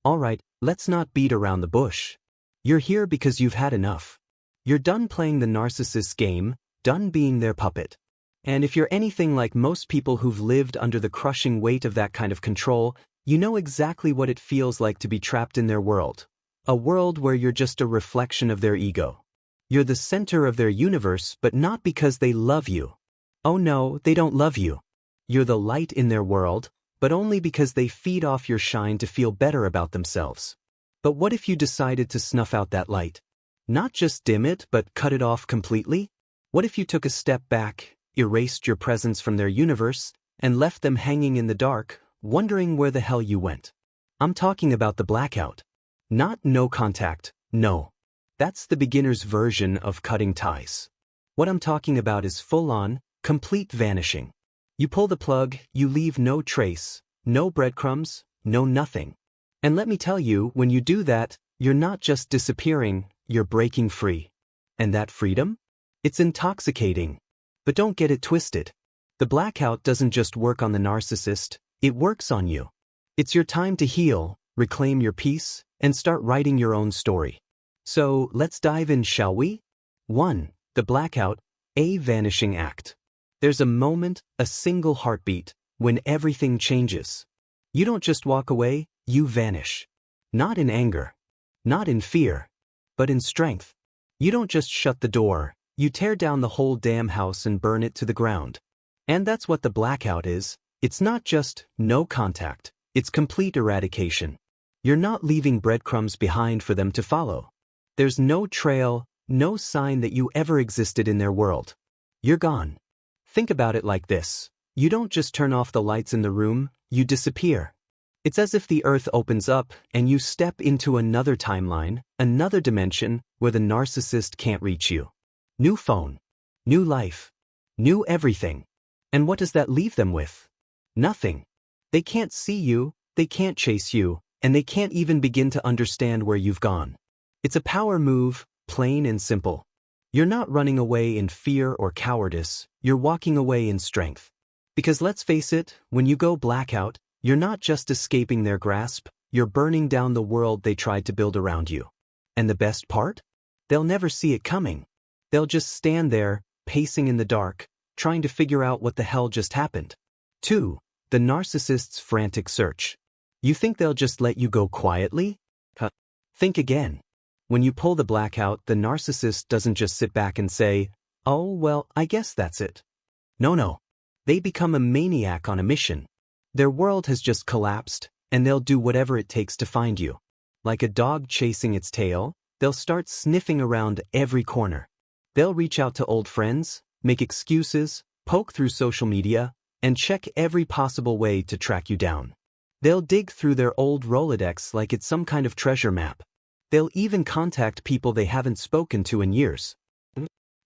Alright, let's not beat around the bush. You're here because you've had enough. You're done playing the narcissist's game, done being their puppet. And if you're anything like most people who've lived under the crushing weight of that kind of control, you know exactly what it feels like to be trapped in their world. A world where you're just a reflection of their ego. You're the center of their universe, but not because they love you. Oh no, they don't love you. You're the light in their world, but only because they feed off your shine to feel better about themselves. But what if you decided to snuff out that light? Not just dim it, but cut it off completely? What if you took a step back, erased your presence from their universe, and left them hanging in the dark, wondering where the hell you went? I'm talking about the blackout. Not no contact, no. That's the beginner's version of cutting ties. What I'm talking about is full-on, complete vanishing. You pull the plug, you leave no trace, no breadcrumbs, no nothing. And let me tell you, when you do that, you're not just disappearing, you're breaking free. And that freedom? It's intoxicating. But don't get it twisted. The blackout doesn't just work on the narcissist, it works on you. It's your time to heal, reclaim your peace, and start writing your own story. So, let's dive in, shall we? 1. The blackout, a vanishing act. There's a moment, a single heartbeat, when everything changes. You don't just walk away, you vanish. Not in anger. Not in fear. But in strength. You don't just shut the door, you tear down the whole damn house and burn it to the ground. And that's what the blackout is. It's not just no contact, it's complete eradication. You're not leaving breadcrumbs behind for them to follow. There's no trail, no sign that you ever existed in their world. You're gone. Think about it like this. You don't just turn off the lights in the room, you disappear. It's as if the earth opens up and you step into another timeline, another dimension where the narcissist can't reach you. New phone. New life. New everything. And what does that leave them with? Nothing. They can't see you, they can't chase you, and they can't even begin to understand where you've gone. It's a power move, plain and simple. You're not running away in fear or cowardice, you're walking away in strength. Because let's face it, when you go blackout, you're not just escaping their grasp, you're burning down the world they tried to build around you. And the best part? They'll never see it coming. They'll just stand there, pacing in the dark, trying to figure out what the hell just happened. 2. The narcissist's frantic search. You think they'll just let you go quietly? Think again. When you pull the blackout, the narcissist doesn't just sit back and say, "Oh, well, I guess that's it." No. They become a maniac on a mission. Their world has just collapsed, and they'll do whatever it takes to find you. Like a dog chasing its tail, they'll start sniffing around every corner. They'll reach out to old friends, make excuses, poke through social media, and check every possible way to track you down. They'll dig through their old Rolodex like it's some kind of treasure map. They'll even contact people they haven't spoken to in years.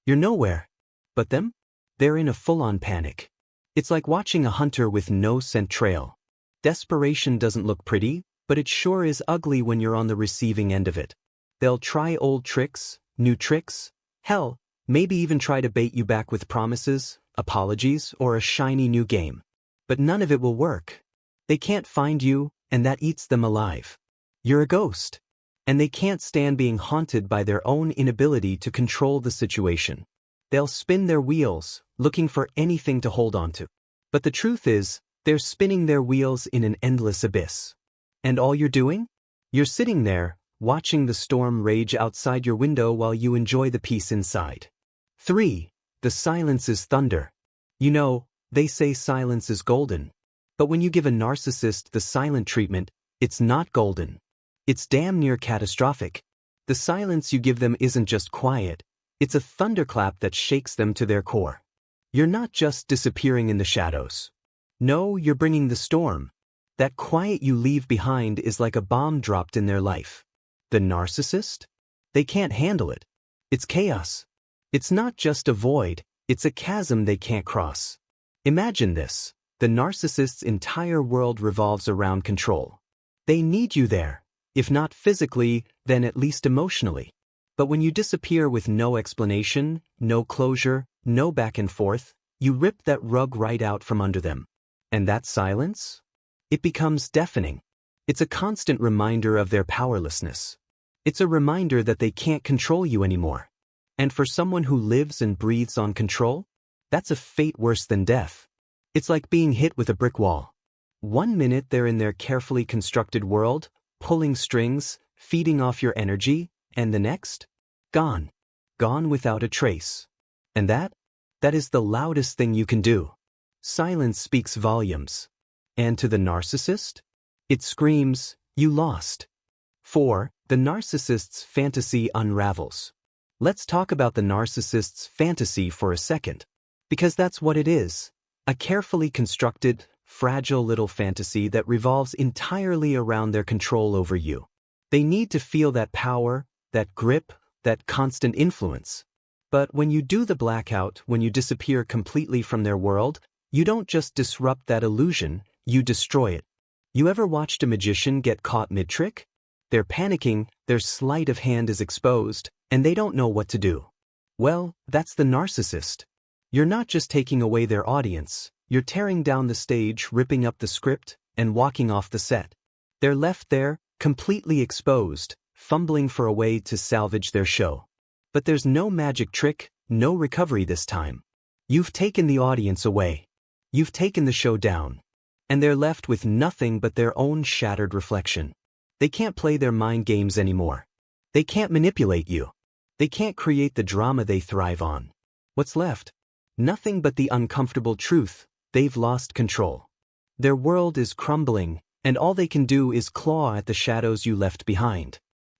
You're nowhere. But them? They're in a full-on panic. It's like watching a hunter with no scent trail. Desperation doesn't look pretty, but it sure is ugly when you're on the receiving end of it. They'll try old tricks, new tricks, hell, maybe even try to bait you back with promises, apologies, or a shiny new game. But none of it will work. They can't find you, and that eats them alive. You're a ghost. And they can't stand being haunted by their own inability to control the situation. They'll spin their wheels, looking for anything to hold on to. But the truth is, they're spinning their wheels in an endless abyss. And all you're doing? You're sitting there, watching the storm rage outside your window while you enjoy the peace inside. 3. The silence is thunder. You know, they say silence is golden. But when you give a narcissist the silent treatment, it's not golden. It's damn near catastrophic. The silence you give them isn't just quiet, it's a thunderclap that shakes them to their core. You're not just disappearing in the shadows. No, you're bringing the storm. That quiet you leave behind is like a bomb dropped in their life. The narcissist? They can't handle it. It's chaos. It's not just a void, it's a chasm they can't cross. Imagine this. The narcissist's entire world revolves around control. They need you there. If not physically, then at least emotionally. But when you disappear with no explanation, no closure, no back and forth, you rip that rug right out from under them. And that silence? It becomes deafening. It's a constant reminder of their powerlessness. It's a reminder that they can't control you anymore. And for someone who lives and breathes on control, that's a fate worse than death. It's like being hit with a brick wall. One minute they're in their carefully constructed world, pulling strings, feeding off your energy, and the next? Gone. Gone without a trace. And that is the loudest thing you can do. Silence speaks volumes. And to the narcissist? It screams, you lost. 4. The narcissist's fantasy unravels. Let's talk about the narcissist's fantasy for a second. Because that's what it is. A carefully constructed, fragile little fantasy that revolves entirely around their control over you. They need to feel that power, that grip, that constant influence. But when you do the blackout, when you disappear completely from their world, you don't just disrupt that illusion, you destroy it. You ever watched a magician get caught mid-trick? They're panicking, their sleight of hand is exposed, and they don't know what to do. Well, that's the narcissist. You're not just taking away their audience, you're tearing down the stage, ripping up the script, and walking off the set. They're left there, completely exposed, fumbling for a way to salvage their show. But there's no magic trick, no recovery this time. You've taken the audience away. You've taken the show down. And they're left with nothing but their own shattered reflection. They can't play their mind games anymore. They can't manipulate you. They can't create the drama they thrive on. What's left? Nothing but the uncomfortable truth. They've lost control. Their world is crumbling, and all they can do is claw at the shadows you left behind.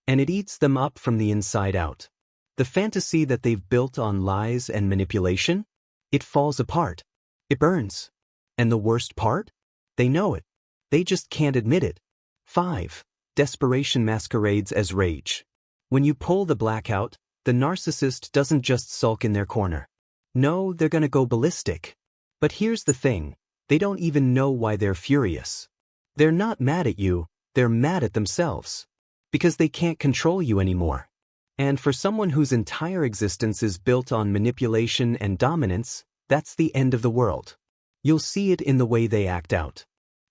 And it eats them up from the inside out. The fantasy that they've built on lies and manipulation? It falls apart. It burns. And the worst part? They know it. They just can't admit it. 5. Desperation masquerades as rage. When you pull the blackout, the narcissist doesn't just sulk in their corner. No, they're gonna go ballistic. But here's the thing, they don't even know why they're furious. They're not mad at you, they're mad at themselves. Because they can't control you anymore. And for someone whose entire existence is built on manipulation and dominance, that's the end of the world. You'll see it in the way they act out.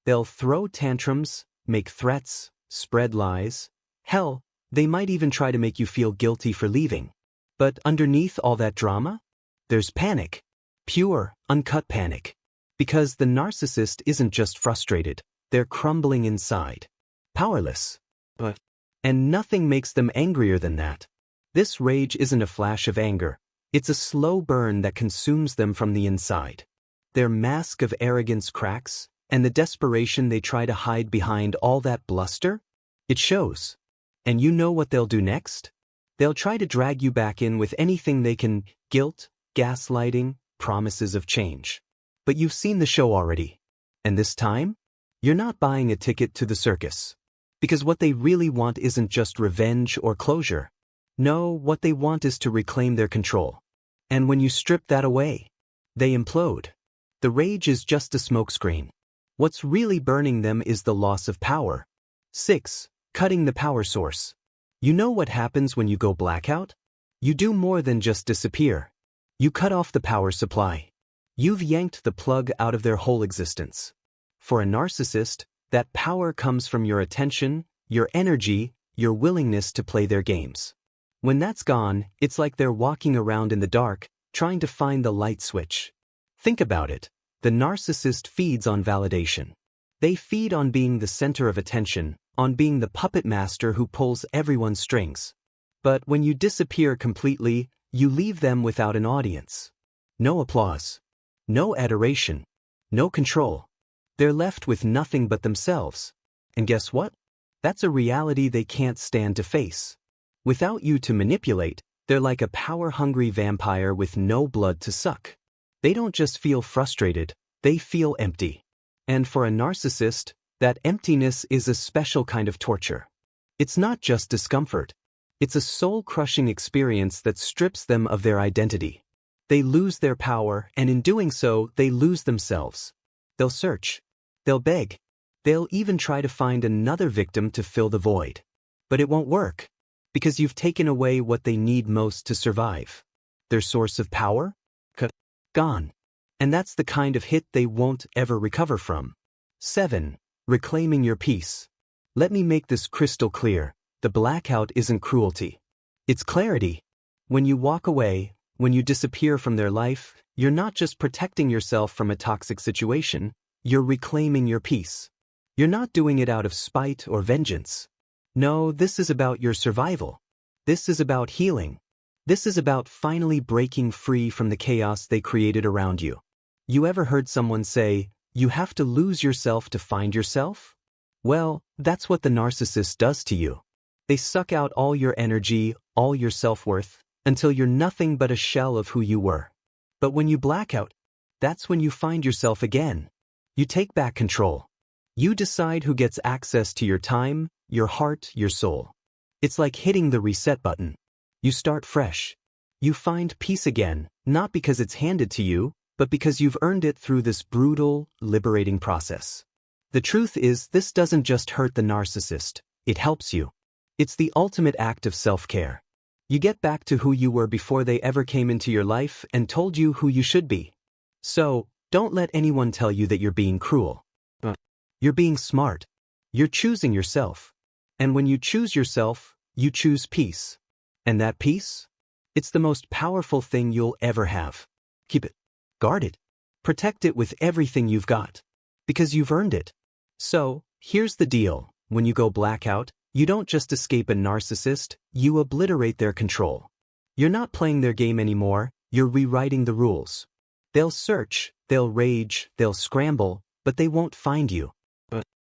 They'll throw tantrums, make threats, spread lies. Hell, they might even try to make you feel guilty for leaving. But underneath all that drama, there's panic. Pure, uncut panic. Because the narcissist isn't just frustrated, they're crumbling inside. Powerless. And nothing makes them angrier than that. This rage isn't a flash of anger. It's a slow burn that consumes them from the inside. Their mask of arrogance cracks, and the desperation they try to hide behind all that bluster, it shows. And you know what they'll do next? They'll try to drag you back in with anything they can, guilt, gaslighting, promises of change. But you've seen the show already. And this time, you're not buying a ticket to the circus. Because what they really want isn't just revenge or closure. No, what they want is to reclaim their control. And when you strip that away, they implode. The rage is just a smokescreen. What's really burning them is the loss of power. 6. Cutting the power source. You know what happens when you go blackout? You do more than just disappear. You cut off the power supply. You've yanked the plug out of their whole existence. For a narcissist, that power comes from your attention, your energy, your willingness to play their games. When that's gone, it's like they're walking around in the dark, trying to find the light switch. Think about it. The narcissist feeds on validation. They feed on being the center of attention, on being the puppet master who pulls everyone's strings. But when you disappear completely, you leave them without an audience. No applause. No adoration. No control. They're left with nothing but themselves. And guess what? That's a reality they can't stand to face. Without you to manipulate, they're like a power-hungry vampire with no blood to suck. They don't just feel frustrated, they feel empty. And for a narcissist, that emptiness is a special kind of torture. It's not just discomfort. It's a soul-crushing experience that strips them of their identity. They lose their power, and in doing so, they lose themselves. They'll search. They'll beg. They'll even try to find another victim to fill the void. But it won't work, because you've taken away what they need most to survive. Their source of power? Gone. And that's the kind of hit they won't ever recover from. 7. Reclaiming your peace. Let me make this crystal clear. The blackout isn't cruelty. It's clarity. When you walk away, when you disappear from their life, you're not just protecting yourself from a toxic situation, you're reclaiming your peace. You're not doing it out of spite or vengeance. No, this is about your survival. This is about healing. This is about finally breaking free from the chaos they created around you. You ever heard someone say, "You have to lose yourself to find yourself"? Well, that's what the narcissist does to you. They suck out all your energy, all your self-worth, until you're nothing but a shell of who you were. But when you black out, that's when you find yourself again. You take back control. You decide who gets access to your time, your heart, your soul. It's like hitting the reset button. You start fresh. You find peace again, not because it's handed to you, but because you've earned it through this brutal, liberating process. The truth is, this doesn't just hurt the narcissist, it helps you. It's the ultimate act of self-care. You get back to who you were before they ever came into your life and told you who you should be. So, don't let anyone tell you that you're being cruel. You're being smart. You're choosing yourself. And when you choose yourself, you choose peace. And that peace? It's the most powerful thing you'll ever have. Keep it. Guard it. Protect it with everything you've got. Because you've earned it. So, here's the deal. When you go blackout, you don't just escape a narcissist, you obliterate their control. You're not playing their game anymore, you're rewriting the rules. They'll search, they'll rage, they'll scramble, but they won't find you.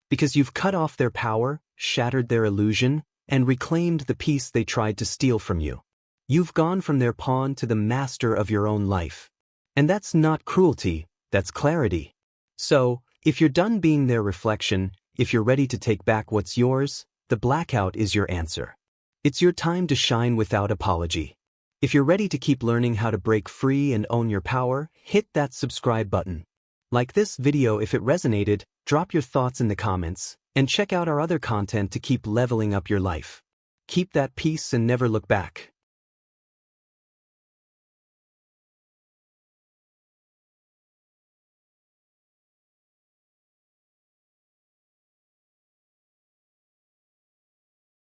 Because you've cut off their power, shattered their illusion, and reclaimed the peace they tried to steal from you. You've gone from their pawn to the master of your own life. And that's not cruelty, that's clarity. So, if you're done being their reflection, if you're ready to take back what's yours, the blackout is your answer. It's your time to shine without apology. If you're ready to keep learning how to break free and own your power, hit that subscribe button. Like this video if it resonated, drop your thoughts in the comments, and check out our other content to keep leveling up your life. Keep that peace and never look back.